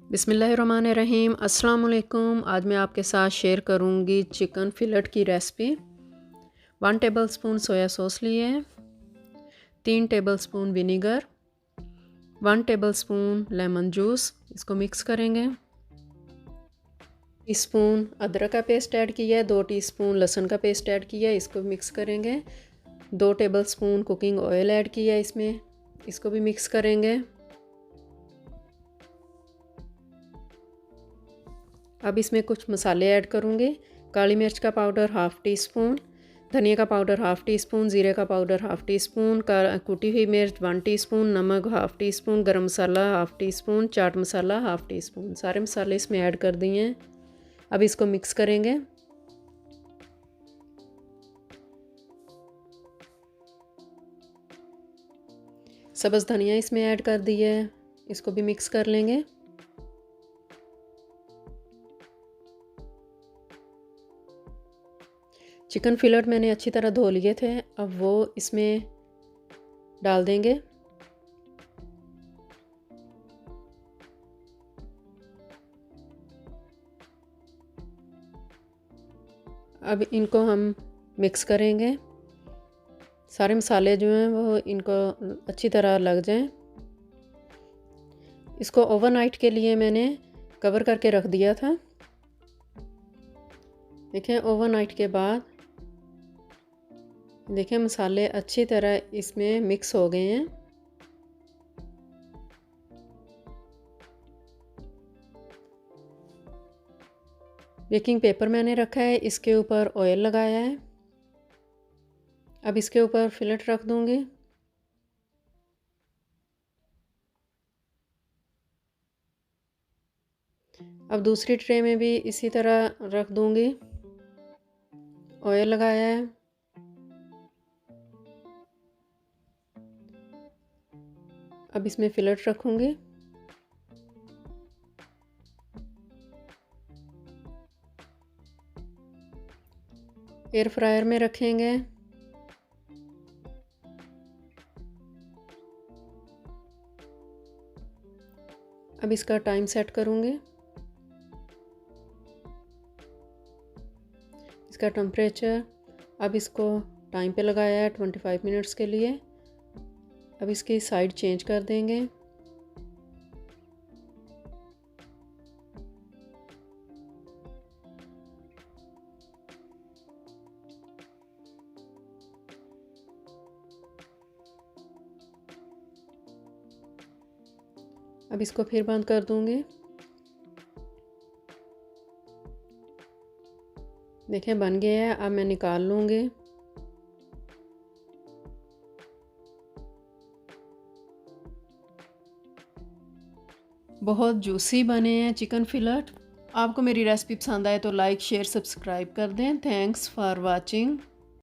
बिस्मिल्लाहिर्रहमानिर्रहीम। अस्सलाम वालेकुम। आज मैं आपके साथ शेयर करूंगी चिकन फिलेट की रेसिपी। 1 टेबलस्पून सोया सॉस लिए हैं, 3 tablespoon vinegar, 1 tablespoon lemon juice, इसको मिक्स करेंगे। टीस्पून अदरक का पेस्ट ऐड किया है, 2 टीस्पून लहसुन का पेस्ट ऐड किया है, इसको मिक्स करेंगे। 2 टेबलस्पून कुकिंग ऑयल ऐड किया है इसमें, इसको भी मिक्स करेंगे। अब इसमें कुछ मसाले ऐड करूँगी। काली मिर्च का पाउडर हाफ़ टी स्पून, धनिया का पाउडर हाफ़ टी स्पून, ज़ीरे का पाउडर हाफ़ टी स्पून, कुटी हुई मिर्च 1 टीस्पून, नमक हाफ़ टी स्पून, गरम मसाला half tea spoon, chaat masala half tea spoon. सारे मसाले इसमें ऐड कर दिए हैं। अब इसको मिक्स करेंगे। सब्ज़ धनिया इसमें ऐड कर दिया है, इसको भी मिक्स कर लेंगे। चिकन फिलेट मैंने अच्छी तरह धो लिए थे, अब वो इसमें डाल देंगे। अब इनको हम मिक्स करेंगे। सारे मसाले जो हैं वो इनको अच्छी तरह लग जाएं। इसको ओवरनाइट के लिए मैंने कवर करके रख दिया था। देखें ओवरनाइट के बाद देखें मसाले अच्छी तरह इसमें मिक्स हो गए हैं। बेकिंग पेपर मैंने रखा है, इसके ऊपर ऑयल लगाया है। अब इसके ऊपर फिलेट रख दूंगी। अब दूसरी ट्रे में भी इसी तरह रख दूंगी। ऑयल लगाया है। अब इसमें फिलेट रखूंगी। एयर फ्रायर में रखेंगे। अब इसका टाइम सेट करूंगी। इसका टेम्परेचर अब इसको टाइम पे लगाया है 25 मिनट्स के लिए। अब इसकी साइड चेंज कर देंगे। अब इसको फिर बंद कर दूंगी। देखें बन गया है। अब मैं निकाल लूँगी। बहुत जूसी बने हैं चिकन फिलेट। आपको मेरी रेसिपी पसंद आए तो लाइक शेयर सब्सक्राइब कर दें। Thanks for watching.